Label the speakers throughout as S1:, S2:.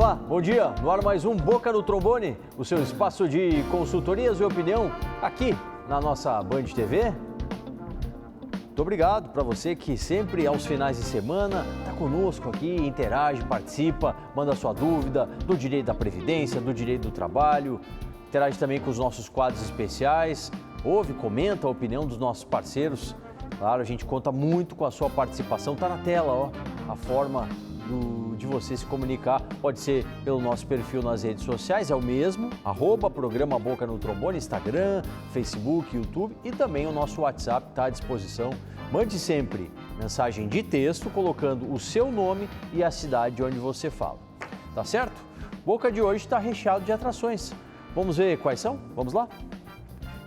S1: Olá, bom dia. No ar mais um Boca no Trombone, o seu espaço de consultorias e opinião aqui na nossa Band TV. Muito obrigado para você que sempre aos finais de semana está conosco aqui, interage, participa, manda sua dúvida do direito da Previdência, do direito do trabalho, interage também com os nossos quadros especiais, ouve, comenta a opinião dos nossos parceiros. Claro, a gente conta muito com a sua participação, está na tela, ó, a forma de você se comunicar, pode ser pelo nosso perfil nas redes sociais, é o mesmo, @programa Boca no Trombone, Instagram, Facebook, YouTube e também o nosso WhatsApp está à disposição. Mande sempre mensagem de texto colocando o seu nome e a cidade onde você fala, tá certo? Boca de hoje está recheado de atrações. Vamos ver quais são? Vamos lá?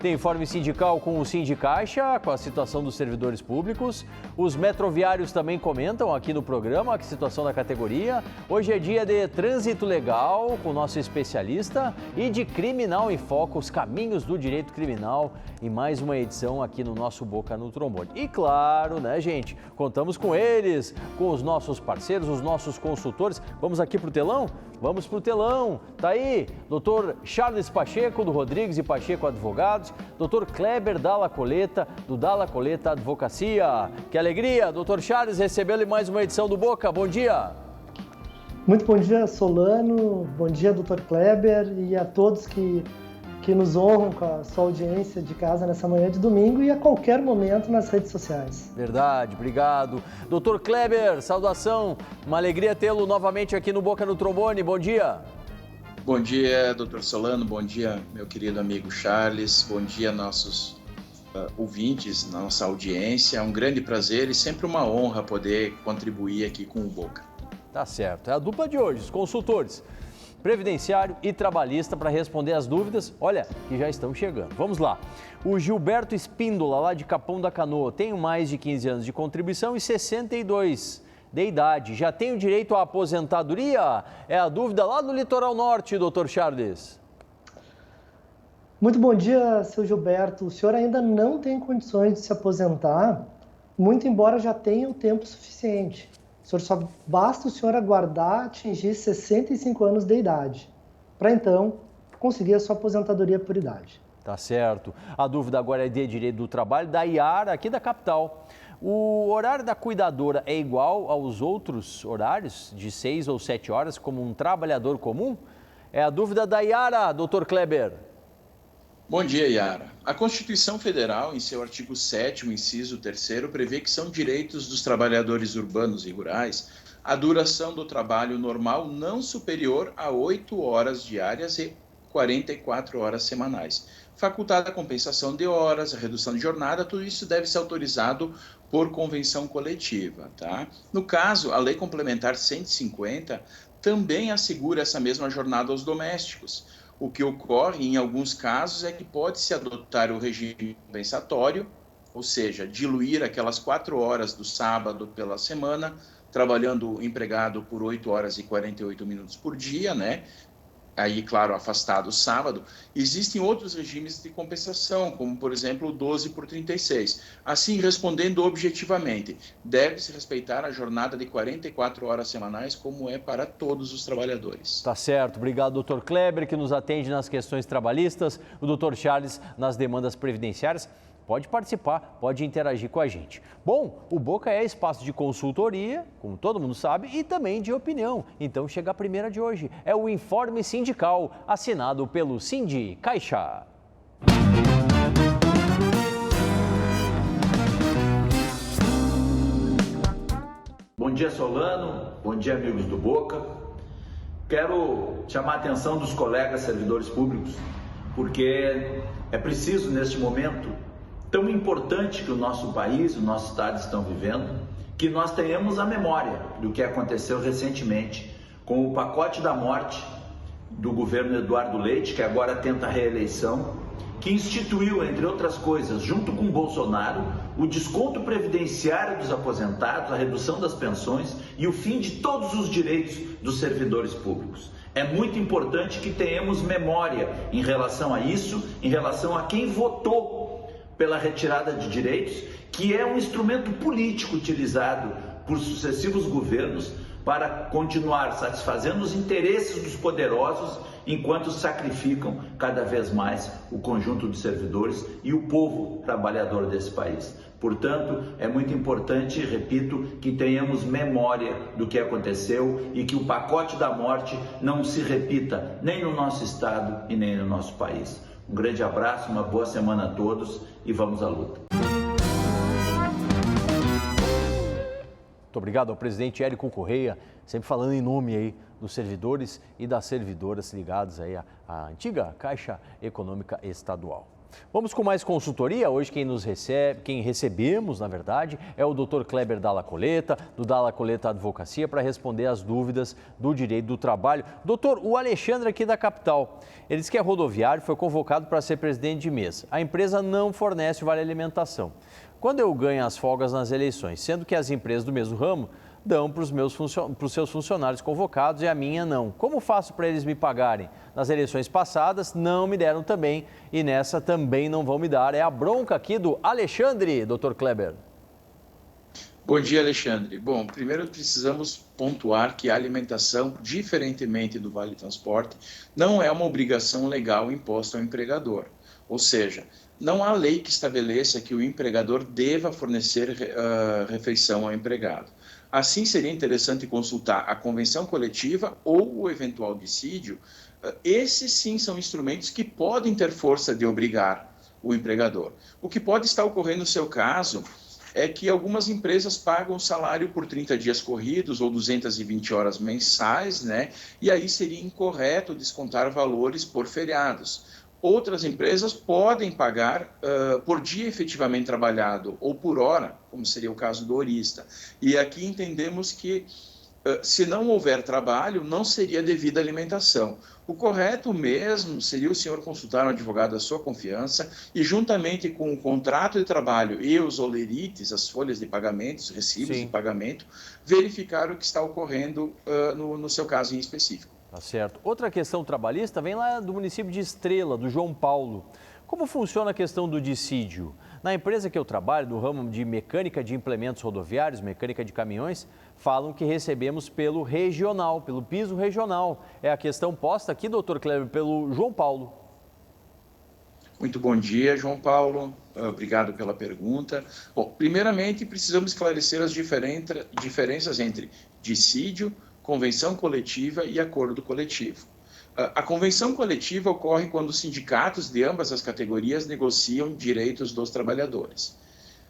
S1: Tem informe sindical com o Sindicaixa, com a situação dos servidores públicos. Os metroviários também comentam aqui no programa a situação da categoria. Hoje é dia de trânsito legal com o nosso especialista e de Criminal em Foco, os caminhos do direito criminal, em mais uma edição aqui no nosso Boca no Trombone. E claro, né, gente, contamos com eles, com os nossos parceiros, os nossos consultores. Vamos aqui pro telão? Vamos pro telão. Tá aí, Dr. Charles Pacheco, do Rodrigues e Pacheco Advogados, Dr. Kleber Dalla Coleta, do Dalla Coleta Advocacia. Que alegria, Dr. Charles, recebê-lo em mais uma edição do Boca. Bom dia.
S2: Muito bom dia, Solano. Bom dia, Dr. Kleber, e a todos que nos honram com a sua audiência de casa nessa manhã de domingo e a qualquer momento nas redes sociais.
S1: Verdade, obrigado. Dr. Kleber, saudação. Uma alegria tê-lo novamente aqui no Boca no Trombone. Bom dia.
S3: Bom dia, doutor Solano, bom dia, meu querido amigo Charles, bom dia, nossos ouvintes, nossa audiência. É um grande prazer e sempre uma honra poder contribuir aqui com o Boca.
S1: Tá certo, é a dupla de hoje, os consultores previdenciário e trabalhista, para responder as dúvidas, olha, que já estão chegando. Vamos lá. O Gilberto Espíndola, lá de Capão da Canoa, tem mais de 15 anos de contribuição e 62 de idade. Já tem o direito à aposentadoria? É a dúvida lá no Litoral Norte, doutor Charles.
S2: Muito bom dia, seu Gilberto. O senhor ainda não tem condições de se aposentar, muito embora já tenha o tempo suficiente. Só basta o senhor aguardar atingir 65 anos de idade, para então conseguir a sua aposentadoria por idade.
S1: Tá certo. A dúvida agora é de direito do trabalho da Iara, aqui da capital. O horário da cuidadora é igual aos outros horários, de 6 ou 7 horas, como um trabalhador comum? É a dúvida da Iara, doutor Kleber.
S3: Bom dia, Iara. A Constituição Federal, em seu artigo 7º, inciso 3º, prevê que são direitos dos trabalhadores urbanos e rurais a duração do trabalho normal não superior a 8 horas diárias e 44 horas semanais. Facultada a compensação de horas, a redução de jornada, tudo isso deve ser autorizado por convenção coletiva, tá? No caso, a Lei Complementar 150 também assegura essa mesma jornada aos domésticos. O que ocorre em alguns casos é que pode-se adotar o regime compensatório, ou seja, diluir aquelas 4 horas do sábado pela semana, trabalhando o empregado por 8 horas e 48 minutos por dia, né? Aí, claro, afastado o sábado. Existem outros regimes de compensação, como, por exemplo, o 12 por 36. Assim, respondendo objetivamente, deve-se respeitar a jornada de 44 horas semanais, como é para todos os trabalhadores.
S1: Tá certo. Obrigado, doutor Kleber, que nos atende nas questões trabalhistas, o doutor Charles nas demandas previdenciárias. Pode participar, pode interagir com a gente. Bom, o Boca é espaço de consultoria, como todo mundo sabe, e também de opinião. Então chega a primeira de hoje. É o informe sindical, assinado pelo Sindicaixa.
S4: Bom dia, Solano. Bom dia, amigos do Boca. Quero chamar a atenção dos colegas servidores públicos, porque é preciso, neste momento tão importante que o nosso país, o nosso estado estão vivendo, que nós tenhamos a memória do que aconteceu recentemente com o pacote da morte do governo Eduardo Leite, que agora tenta a reeleição, que instituiu, entre outras coisas, junto com Bolsonaro, o desconto previdenciário dos aposentados, a redução das pensões e o fim de todos os direitos dos servidores públicos. É muito importante que tenhamos memória em relação a isso, em relação a quem votou pela retirada de direitos, que é um instrumento político utilizado por sucessivos governos para continuar satisfazendo os interesses dos poderosos enquanto sacrificam cada vez mais o conjunto de servidores e o povo trabalhador desse país. Portanto, é muito importante, repito, que tenhamos memória do que aconteceu e que o pacote da morte não se repita nem no nosso estado e nem no nosso país. Um grande abraço, uma boa semana a todos e vamos à luta.
S1: Muito obrigado ao presidente Érico Correia, sempre falando em nome aí dos servidores e das servidoras ligados aí à antiga Caixa Econômica Estadual. Vamos com mais consultoria. Hoje quem recebemos, na verdade, é o Dr. Kleber Dalla Coleta, do Dalla Coleta Advocacia, para responder as dúvidas do direito do trabalho. Doutor, o Alexandre aqui da capital, ele disse que é rodoviário, foi convocado para ser presidente de mesa. A empresa não fornece o vale alimentação. Quando eu ganho as folgas nas eleições, sendo que as empresas do mesmo ramo dão para os seus funcionários convocados e a minha não. Como faço para eles me pagarem? Nas eleições passadas não me deram também e nessa também não vão me dar. É a bronca aqui do Alexandre, doutor Kleber.
S3: Bom dia, Alexandre. Bom, primeiro precisamos pontuar que a alimentação, diferentemente do Vale Transporte, não é uma obrigação legal imposta ao empregador. Ou seja, não há lei que estabeleça que o empregador deva fornecer refeição ao empregado. Assim, seria interessante consultar a convenção coletiva ou o eventual dissídio. Esses sim são instrumentos que podem ter força de obrigar o empregador. O que pode estar ocorrendo no seu caso é que algumas empresas pagam o salário por 30 dias corridos ou 220 horas mensais, né? E aí seria incorreto descontar valores por feriados. Outras empresas podem pagar por dia efetivamente trabalhado ou por hora, como seria o caso do horista. E aqui entendemos que, se não houver trabalho, não seria devida alimentação. O correto mesmo seria o senhor consultar um advogado da sua confiança e, juntamente com o contrato de trabalho e os olerites, as folhas de pagamento, os recibos de pagamento, verificar o que está ocorrendo no seu caso em específico.
S1: Tá certo. Outra questão trabalhista vem lá do município de Estrela, do João Paulo. Como funciona a questão do dissídio? Na empresa que eu trabalho, no ramo de mecânica de implementos rodoviários, mecânica de caminhões, falam que recebemos pelo regional, pelo piso regional. É a questão posta aqui, doutor Kleber, pelo João Paulo.
S3: Muito bom dia, João Paulo. Obrigado pela pergunta. Bom, primeiramente, precisamos esclarecer as diferenças entre dissídio, convenção coletiva e acordo coletivo. A convenção coletiva ocorre quando os sindicatos de ambas as categorias negociam direitos dos trabalhadores.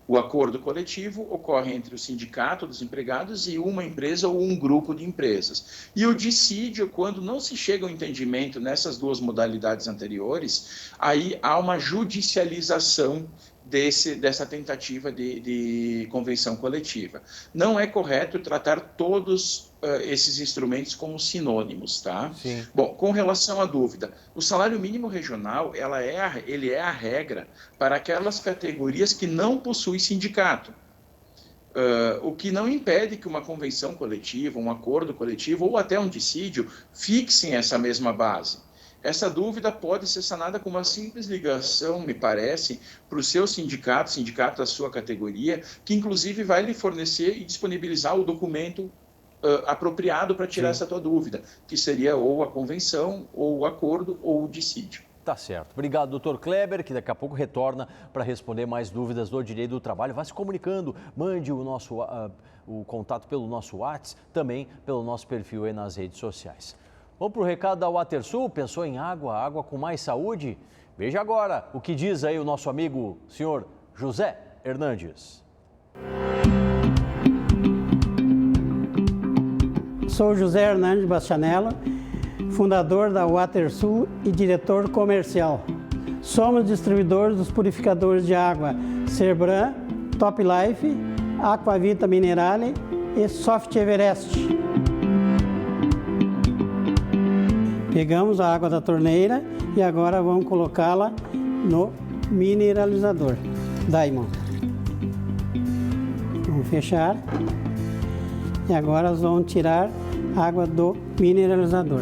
S3: O acordo coletivo ocorre entre o sindicato dos empregados e uma empresa ou um grupo de empresas. E o dissídio, quando não se chega a um entendimento nessas duas modalidades anteriores, aí há uma judicialização dessa tentativa de convenção coletiva. Não é correto tratar todos esses instrumentos como sinônimos, tá?
S1: Sim.
S3: Bom, com relação à dúvida, o salário mínimo regional, ele é a regra para aquelas categorias que não possuem sindicato. O que não impede que uma convenção coletiva, um acordo coletivo ou até um dissídio fixem essa mesma base. Essa dúvida pode ser sanada com uma simples ligação, me parece, para o seu sindicato da sua categoria, que inclusive vai lhe fornecer e disponibilizar o documento apropriado para tirar essa tua dúvida, que seria ou a convenção, ou o acordo, ou o dissídio.
S1: Tá certo. Obrigado, doutor Kleber, que daqui a pouco retorna para responder mais dúvidas do direito do trabalho. Vai se comunicando, mande o contato pelo nosso WhatsApp, também pelo nosso perfil aí nas redes sociais. Vamos para o recado da WaterSul. Pensou em água com mais saúde? Veja agora o que diz aí o nosso amigo, senhor José Hernandes.
S5: Sou José Hernandes Bastianello, fundador da WaterSul e diretor comercial. Somos distribuidores dos purificadores de água Cerbran, Top Life, Aquavita Minerale e Soft Everest. Pegamos a água da torneira e agora vamos colocá-la no mineralizador Diamond. Vamos fechar e agora nós vamos tirar a água do mineralizador.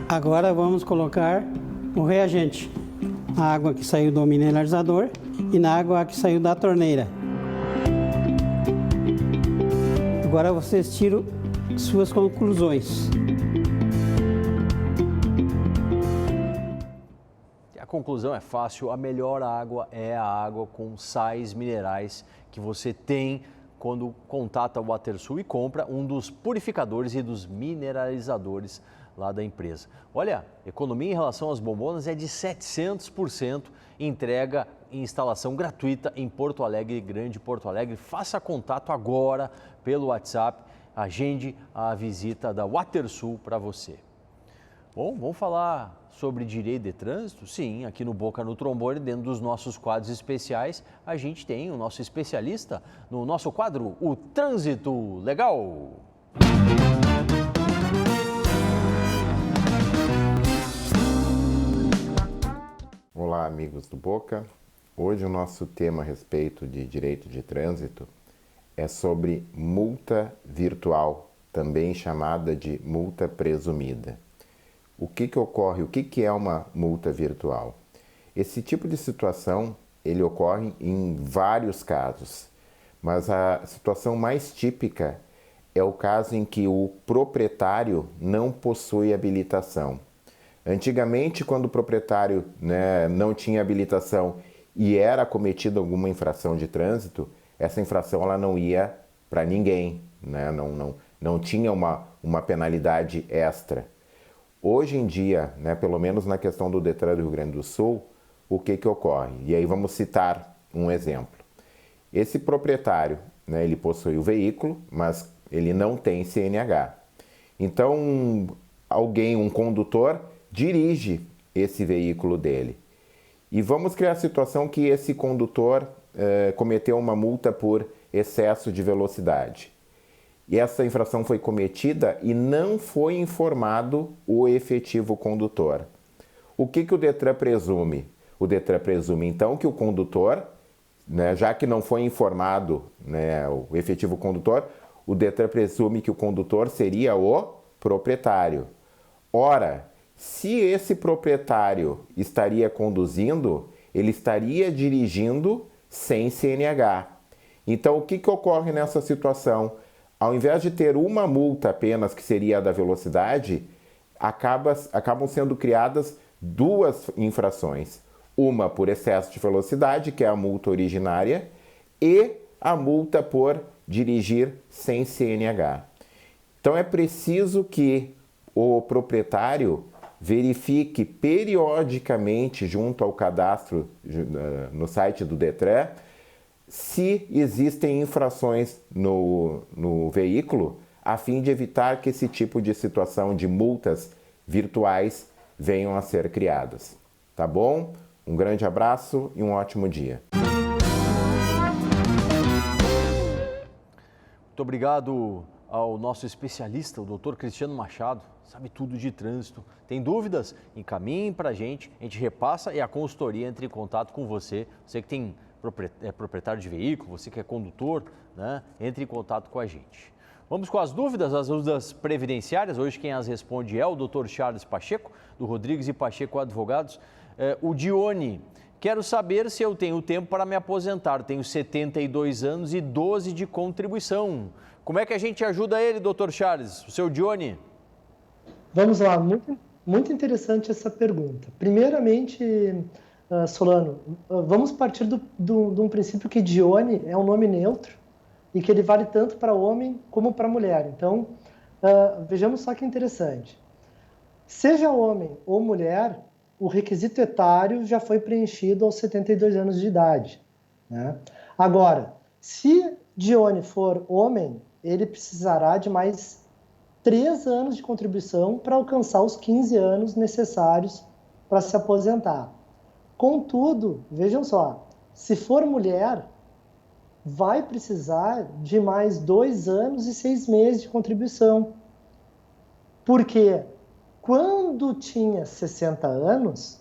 S5: Agora vamos colocar o reagente, a água que saiu do mineralizador e na água que saiu da torneira. Agora vocês tiram suas conclusões.
S1: A conclusão é fácil, a melhor água é a água com sais minerais que você tem quando contata o WaterSul e compra um dos purificadores e dos mineralizadores lá da empresa. Olha, economia em relação às bombonas é de 700%, entrega e instalação gratuita em Porto Alegre, Grande Porto Alegre. Faça contato agora pelo WhatsApp, agende a visita da WaterSul para você. Bom, vamos falar sobre direito de trânsito? Sim, aqui no Boca no Trombone, dentro dos nossos quadros especiais, a gente tem o nosso especialista no nosso quadro, o Trânsito Legal.
S6: Olá, amigos do Boca. Hoje o nosso tema a respeito de direito de trânsito é sobre multa virtual, também chamada de multa presumida. O que ocorre? O que é uma multa virtual? Esse tipo de situação, ele ocorre em vários casos, mas a situação mais típica é o caso em que o proprietário não possui habilitação. Antigamente, quando o proprietário não tinha habilitação e era cometida alguma infração de trânsito, essa infração ela não ia para ninguém, não tinha uma penalidade extra. Hoje em dia, pelo menos na questão do Detran do Rio Grande do Sul, o que ocorre? E aí vamos citar um exemplo. Esse proprietário, ele possui o veículo, mas ele não tem CNH. Então, um condutor, dirige esse veículo dele. E vamos criar a situação que esse condutor cometeu uma multa por excesso de velocidade. E essa infração foi cometida e não foi informado o efetivo condutor. O que o Detran presume? O Detran presume, então, que o condutor, já que não foi informado o efetivo condutor, o Detran presume que o condutor seria o proprietário. Ora, se esse proprietário estaria conduzindo, ele estaria dirigindo sem CNH. Então, o que ocorre nessa situação? Ao invés de ter uma multa apenas, que seria a da velocidade, acabam sendo criadas duas infrações. Uma por excesso de velocidade, que é a multa originária, e a multa por dirigir sem CNH. Então é preciso que o proprietário verifique periodicamente junto ao cadastro no site do Detran se existem infrações no veículo, a fim de evitar que esse tipo de situação de multas virtuais venham a ser criadas. Tá bom? Um grande abraço e um ótimo dia.
S1: Muito obrigado ao nosso especialista, o Dr. Cristiano Machado, sabe tudo de trânsito. Tem dúvidas? Encaminhe para a gente repassa e a consultoria entre em contato com você. Você que é proprietário de veículo, você que é condutor, entre em contato com a gente. Vamos com as dúvidas previdenciárias. Hoje quem as responde é o Dr. Charles Pacheco, do Rodrigues e Pacheco Advogados. O Dione, quero saber se eu tenho tempo para me aposentar. Tenho 72 anos e 12 de contribuição. Como é que a gente ajuda ele, Dr. Charles? O seu Dione?
S2: Vamos lá, muito interessante essa pergunta. Primeiramente, Solano, vamos partir de um princípio que Dione é um nome neutro e que ele vale tanto para homem como para mulher. Então, vejamos só que interessante. Seja homem ou mulher, o requisito etário já foi preenchido aos 72 anos de idade. Agora, se Dione for homem, ele precisará de mais 3 anos de contribuição para alcançar os 15 anos necessários para se aposentar. Contudo, vejam só, se for mulher, vai precisar de mais 2 anos e 6 meses de contribuição. Porque quando tinha 60 anos,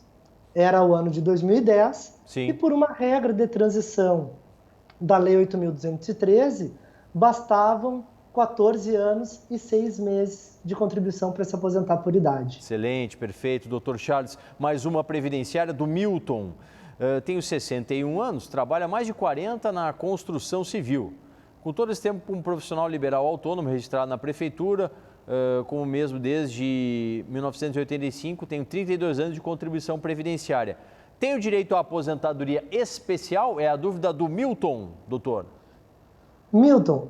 S2: era o ano de 2010,
S1: Sim.
S2: E por uma regra de transição da Lei 8.213, bastavam 14 anos e 6 meses de contribuição para se aposentar por idade.
S1: Excelente, perfeito, Dr. Charles. Mais uma previdenciária do Milton. Tenho 61 anos, trabalho há mais de 40 na construção civil. Com todo esse tempo, um profissional liberal autônomo registrado na prefeitura, como mesmo desde 1985, tenho 32 anos de contribuição previdenciária. Tenho direito à aposentadoria especial? É a dúvida do Milton, doutor.
S2: Milton,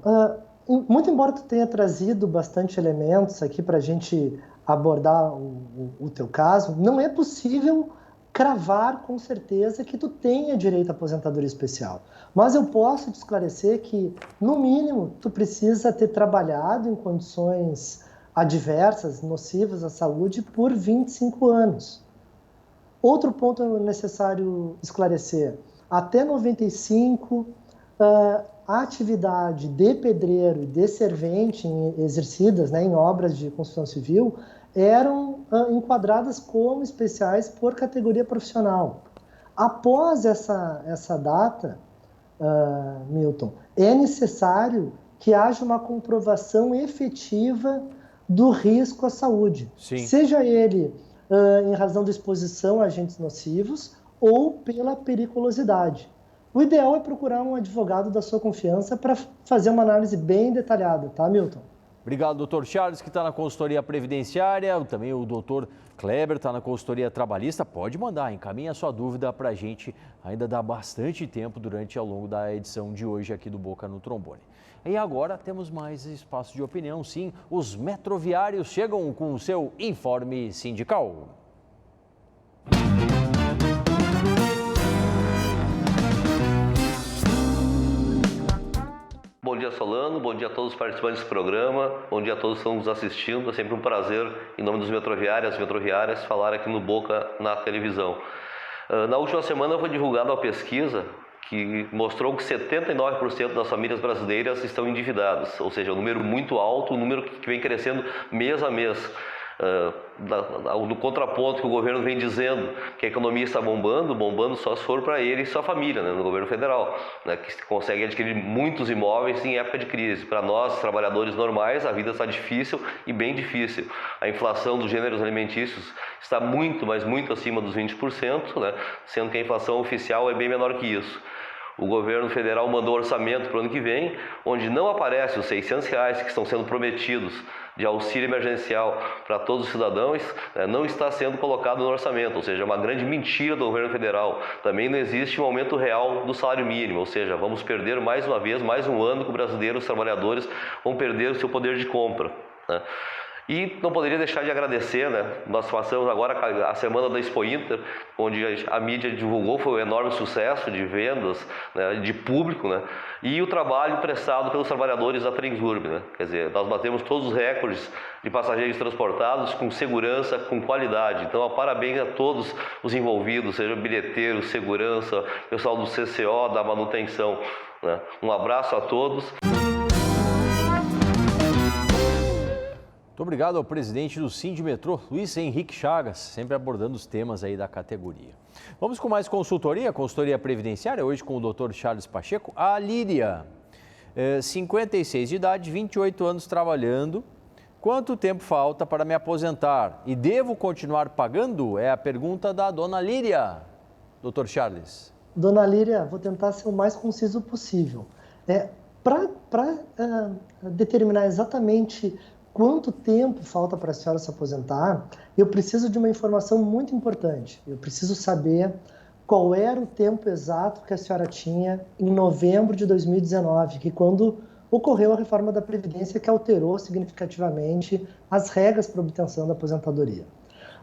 S2: muito embora tu tenha trazido bastante elementos aqui para a gente abordar o teu caso, não é possível cravar com certeza que tu tenha direito à aposentadoria especial. Mas eu posso te esclarecer que, no mínimo, tu precisa ter trabalhado em condições adversas, nocivas à saúde, por 25 anos. Outro ponto necessário esclarecer: até 95, a atividade de pedreiro e de servente exercidas, né, em obras de construção civil eram enquadradas como especiais por categoria profissional. Após essa data, Milton, é necessário que haja uma comprovação efetiva do risco à saúde.
S1: Sim.
S2: Seja ele em razão da exposição a agentes nocivos ou pela periculosidade. O ideal é procurar um advogado da sua confiança para fazer uma análise bem detalhada, tá, Milton?
S1: Obrigado, doutor Charles, que está na consultoria previdenciária. Também o doutor Kleber está na consultoria trabalhista. Pode mandar, encaminha a sua dúvida para a gente. Ainda dá bastante tempo ao longo da edição de hoje aqui do Boca no Trombone. E agora temos mais espaço de opinião, sim. Os metroviários chegam com o seu informe sindical.
S7: Bom dia, Solano. Bom dia a todos os participantes do programa. Bom dia a todos que estão nos assistindo. É sempre um prazer, em nome dos metroviárias, falar aqui no Boca na televisão. Na última semana foi divulgada uma pesquisa que mostrou que 79% das famílias brasileiras estão endividadas, ou seja, um número muito alto, um número que vem crescendo mês a mês. Do contraponto que o governo vem dizendo que a economia está bombando só se for para ele e sua família, né, no governo federal, né, que consegue adquirir muitos imóveis em época de crise. Para nós, trabalhadores normais, a vida está difícil e bem difícil. A inflação dos gêneros alimentícios está muito, mas muito acima dos 20%, né, sendo que a inflação oficial é bem menor que isso. O governo federal mandou orçamento para o ano que vem, onde não aparece os R$600 que estão sendo prometidos de auxílio emergencial para todos os cidadãos, não está sendo colocado no orçamento, ou seja, é uma grande mentira do governo federal. Também não existe um aumento real do salário mínimo, ou seja, vamos perder mais uma vez, mais um ano que os trabalhadores vão perder o seu poder de compra, né? E não poderia deixar de agradecer, né? Nós passamos agora a semana da Expo Inter, onde a mídia divulgou, foi um enorme sucesso de vendas, né, de público, né? E o trabalho prestado pelos trabalhadores da Transurb, né? Quer dizer, nós batemos todos os recordes de passageiros transportados com segurança, com qualidade. Então, parabéns a todos os envolvidos, seja bilheteiros, segurança, pessoal do CCO, da manutenção, né? Um abraço a todos.
S1: Muito obrigado ao presidente do Sindimetrô, Luiz Henrique Chagas, sempre abordando os temas aí da categoria. Vamos com mais consultoria previdenciária, hoje com o doutor Charles Pacheco. A Líria, 56 de idade, 28 anos trabalhando. Quanto tempo falta para me aposentar? E devo continuar pagando? É a pergunta da dona Líria, doutor Charles.
S2: Dona Líria, vou tentar ser o mais conciso possível. Para determinar exatamente quanto tempo falta para a senhora se aposentar, eu preciso de uma informação muito importante. Eu preciso saber qual era o tempo exato que a senhora tinha em novembro de 2019, que quando ocorreu a reforma da Previdência que alterou significativamente as regras para obtenção da aposentadoria.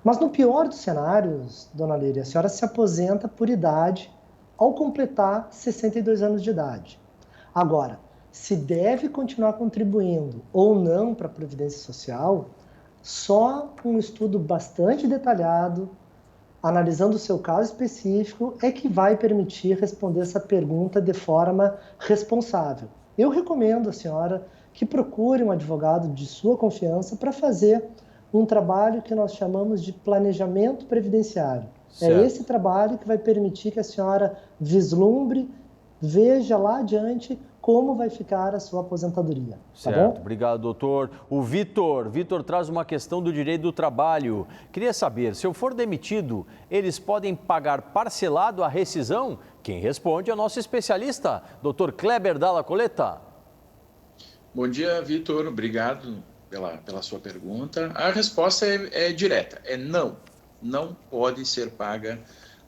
S2: Mas no pior dos cenários, dona Líria, a senhora se aposenta por idade ao completar 62 anos de idade. Agora, se deve continuar contribuindo ou não para a Previdência Social, só um estudo bastante detalhado, analisando o seu caso específico, é que vai permitir responder essa pergunta de forma responsável. Eu recomendo à senhora que procure um advogado de sua confiança para fazer um trabalho que nós chamamos de planejamento previdenciário. Certo. É esse trabalho que vai permitir que a senhora vislumbre, veja lá adiante como vai ficar a sua aposentadoria.
S1: Certo,
S2: tá bom?
S1: Obrigado, doutor. O Vitor traz uma questão do direito do trabalho. Queria saber, se eu for demitido, eles podem pagar parcelado a rescisão? Quem responde é o nosso especialista, doutor Kleber Dalla Coletta.
S3: Bom dia, Vitor. Obrigado pela sua pergunta. A resposta é direta, é não. Não pode ser paga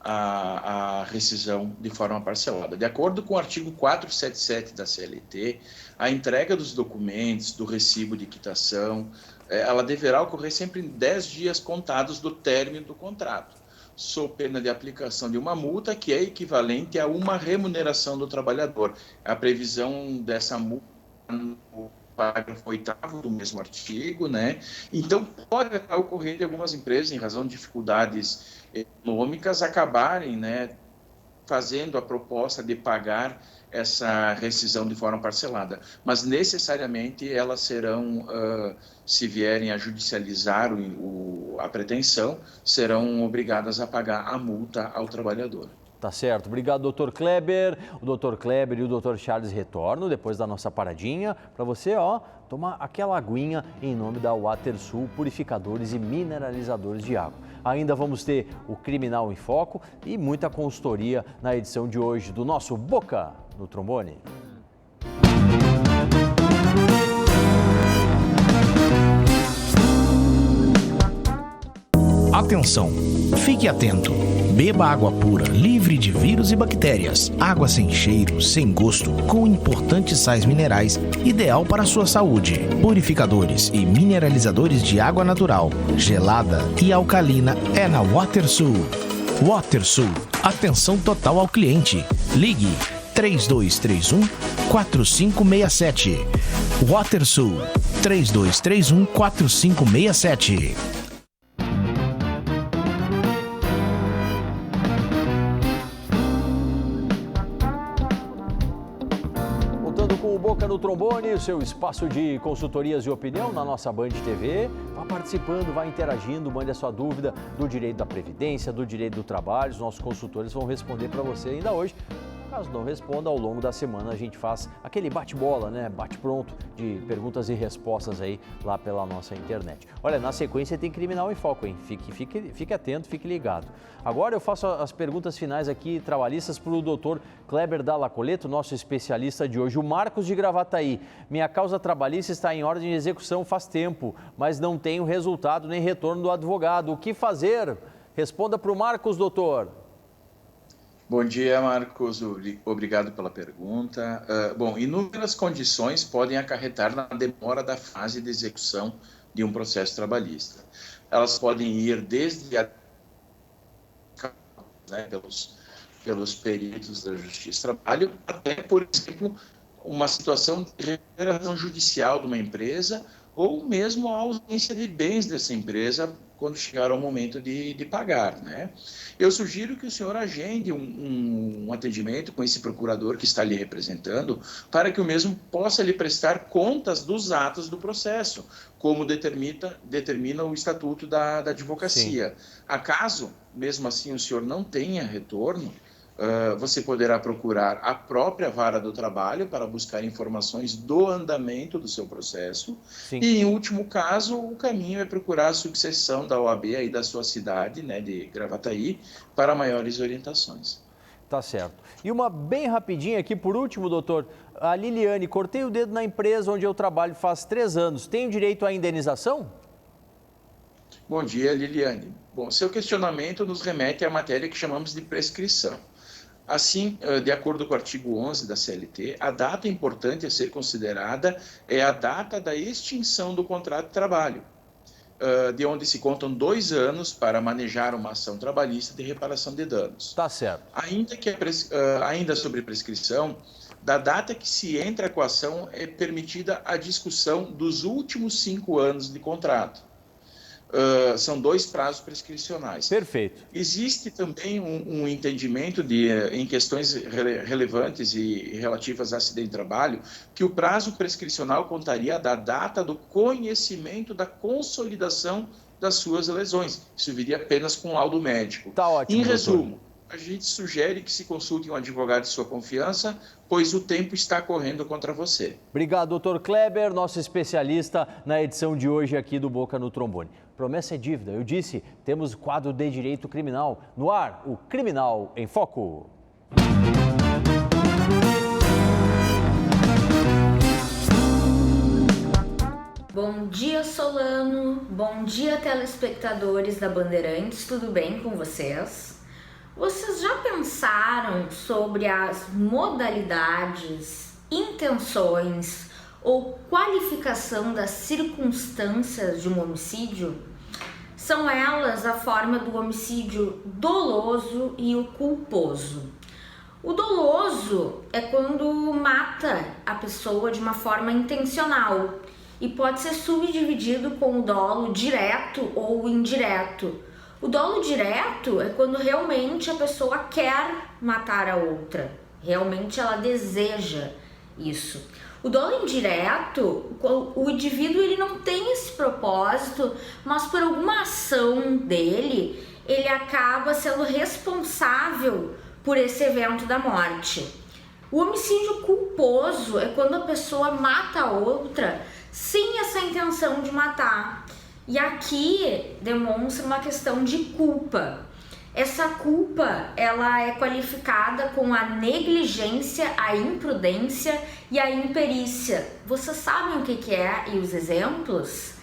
S3: a rescisão de forma parcelada. De acordo com o artigo 477 da CLT, a entrega dos documentos, do recibo de quitação, ela deverá ocorrer sempre em 10 dias contados do término do contrato, sob pena de aplicação de uma multa que é equivalente a uma remuneração do trabalhador. A previsão dessa multa no parágrafo 8º do mesmo artigo, né? Então, pode ocorrer de algumas empresas, em razão de dificuldades econômicas, acabarem, né, fazendo a proposta de pagar essa rescisão de forma parcelada. Mas, necessariamente, elas serão, se vierem a judicializar a pretensão, serão obrigadas a pagar a multa ao trabalhador.
S1: Tá certo. Obrigado, doutor Kleber. O doutor Kleber e o doutor Charles retornam depois da nossa paradinha para você, tomar aquela aguinha em nome da WaterSul, purificadores e mineralizadores de água. Ainda vamos ter o Criminal em Foco e muita consultoria na edição de hoje do nosso Boca no Trombone.
S8: Atenção! Fique atento! Beba água pura, livre de vírus e bactérias. Água sem cheiro, sem gosto, com importantes sais minerais, ideal para a sua saúde. Purificadores e mineralizadores de água natural, gelada e alcalina é na WaterSul. WaterSul, atenção total ao cliente. Ligue 3231-4567. WaterSul, 3231-4567.
S1: Boca no Trombone, o seu espaço de consultorias e opinião na nossa Band TV. Vá participando, vá interagindo, mande a sua dúvida do direito da Previdência, do direito do trabalho. Os nossos consultores vão responder para você ainda hoje. Caso não responda, ao longo da semana a gente faz aquele bate-bola, né? Bate-pronto de perguntas e respostas aí lá pela nossa internet. Olha, na sequência tem Criminal em Foco, hein? Fique atento, fique ligado. Agora eu faço as perguntas finais aqui, trabalhistas, para o doutor Kleber Dalla Coletta, nosso especialista de hoje. O Marcos de Gravataí. Minha causa trabalhista está em ordem de execução faz tempo, mas não tenho resultado nem retorno do advogado. O que fazer? Responda para o Marcos, doutor.
S3: Bom dia, Marcos. Obrigado pela pergunta. Inúmeras condições podem acarretar na demora da fase de execução de um processo trabalhista. Elas podem ir desde pelos peritos da Justiça do Trabalho até, por exemplo, uma situação de recuperação judicial de uma empresa ou mesmo a ausência de bens dessa empresa quando chegar ao momento de pagar, né? Eu sugiro que o senhor agende um atendimento com esse procurador que está lhe representando para que o mesmo possa lhe prestar contas dos atos do processo, como determina o Estatuto da Advocacia. Sim. Acaso, mesmo assim, o senhor não tenha retorno, você poderá procurar a própria vara do trabalho para buscar informações do andamento do seu processo. Sim. E, em último caso, o caminho é procurar a subseção da OAB aí da sua cidade, né, de Gravataí, para maiores orientações.
S1: Tá certo. E uma bem rapidinha aqui, por último, doutor. A Liliane, cortei o dedo na empresa onde eu trabalho faz 3 anos. Tenho direito à indenização?
S3: Bom dia, Liliane. Bom, seu questionamento nos remete à matéria que chamamos de prescrição. Assim, de acordo com o artigo 11 da CLT, a data importante a ser considerada é a data da extinção do contrato de trabalho, de onde se contam 2 anos para manejar uma ação trabalhista de reparação de danos.
S1: Tá certo.
S3: Ainda sobre prescrição, da data que se entra com a ação é permitida a discussão dos últimos 5 anos de contrato. São 2 prazos prescricionais.
S1: Perfeito.
S3: Existe também um entendimento em questões relevantes e relativas a acidente de trabalho, que o prazo prescricional contaria da data do conhecimento da consolidação das suas lesões. Isso viria apenas com laudo médico.
S1: Tá ótimo,
S3: em resumo, a gente sugere que se consulte um advogado de sua confiança, pois o tempo está correndo contra você.
S1: Obrigado, doutor Kleber, nosso especialista na edição de hoje aqui do Boca no Trombone. Promessa é dívida, eu disse, temos o quadro de Direito Criminal. No ar, o Criminal em Foco.
S9: Bom dia, Solano. Bom dia, telespectadores da Bandeirantes. Tudo bem com vocês? Vocês já pensaram sobre as modalidades, intenções ou qualificação das circunstâncias de um homicídio? São elas a forma do homicídio doloso e o culposo. O doloso é quando mata a pessoa de uma forma intencional e pode ser subdividido com o dolo direto ou indireto. O dolo direto é quando realmente a pessoa quer matar a outra, realmente ela deseja isso. O dolo indireto, o indivíduo ele não tem esse propósito, mas por alguma ação dele, ele acaba sendo responsável por esse evento da morte. O homicídio culposo é quando a pessoa mata a outra sem essa intenção de matar. E aqui demonstra uma questão de culpa. Essa culpa, ela é qualificada com a negligência, a imprudência e a imperícia. Vocês sabem o que é e os exemplos?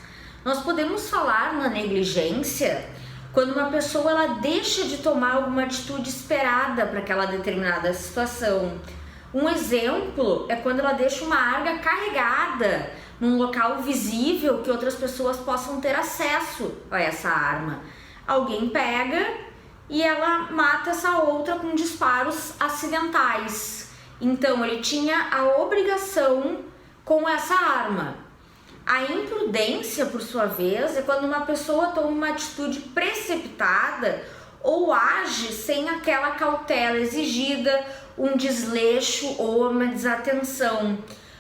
S9: Nós podemos falar na negligência quando uma pessoa ela deixa de tomar alguma atitude esperada para aquela determinada situação. Um exemplo é quando ela deixa uma arma carregada num local visível que outras pessoas possam ter acesso a essa arma. Alguém pega e ela mata essa outra com disparos acidentais. Então ele tinha a obrigação com essa arma. A imprudência, por sua vez, é quando uma pessoa toma uma atitude precipitada ou age sem aquela cautela exigida, um desleixo ou uma desatenção.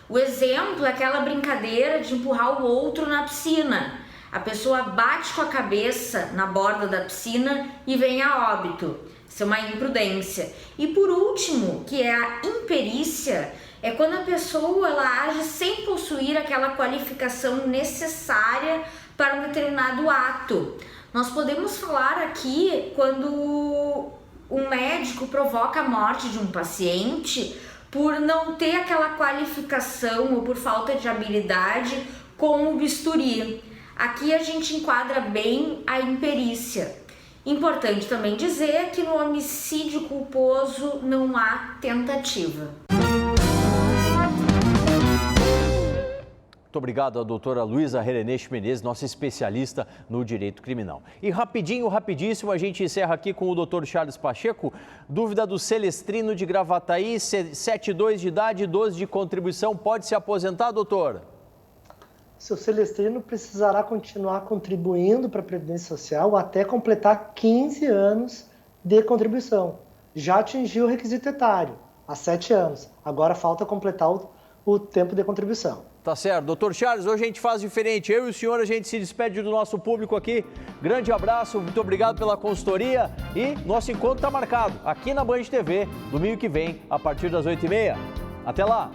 S9: O exemplo é aquela brincadeira de empurrar o outro na piscina. A pessoa bate com a cabeça na borda da piscina e vem a óbito. Isso é uma imprudência. E por último, que é a imperícia, é quando a pessoa ela age sem possuir aquela qualificação necessária para um determinado ato. Nós podemos falar aqui quando um médico provoca a morte de um paciente por não ter aquela qualificação ou por falta de habilidade com o bisturi. Aqui a gente enquadra bem a imperícia. Importante também dizer que no homicídio culposo não há tentativa.
S1: Muito obrigado à doutora Luísa Herenich Menezes, nossa especialista no direito criminal. E rapidíssimo, a gente encerra aqui com o doutor Charles Pacheco. Dúvida do Celestrino de Gravataí, 72 de idade, 12 de contribuição, pode se aposentar, doutor?
S2: Seu Celestrino precisará continuar contribuindo para a Previdência Social até completar 15 anos de contribuição. Já atingiu o requisito etário, há 7 anos. Agora falta completar o tempo de contribuição.
S1: Tá certo. Doutor Charles, hoje a gente faz diferente. Eu e o senhor, a gente se despede do nosso público aqui. Grande abraço, muito obrigado pela consultoria e nosso encontro está marcado aqui na Band TV, domingo que vem, a partir das 8h30. Até lá!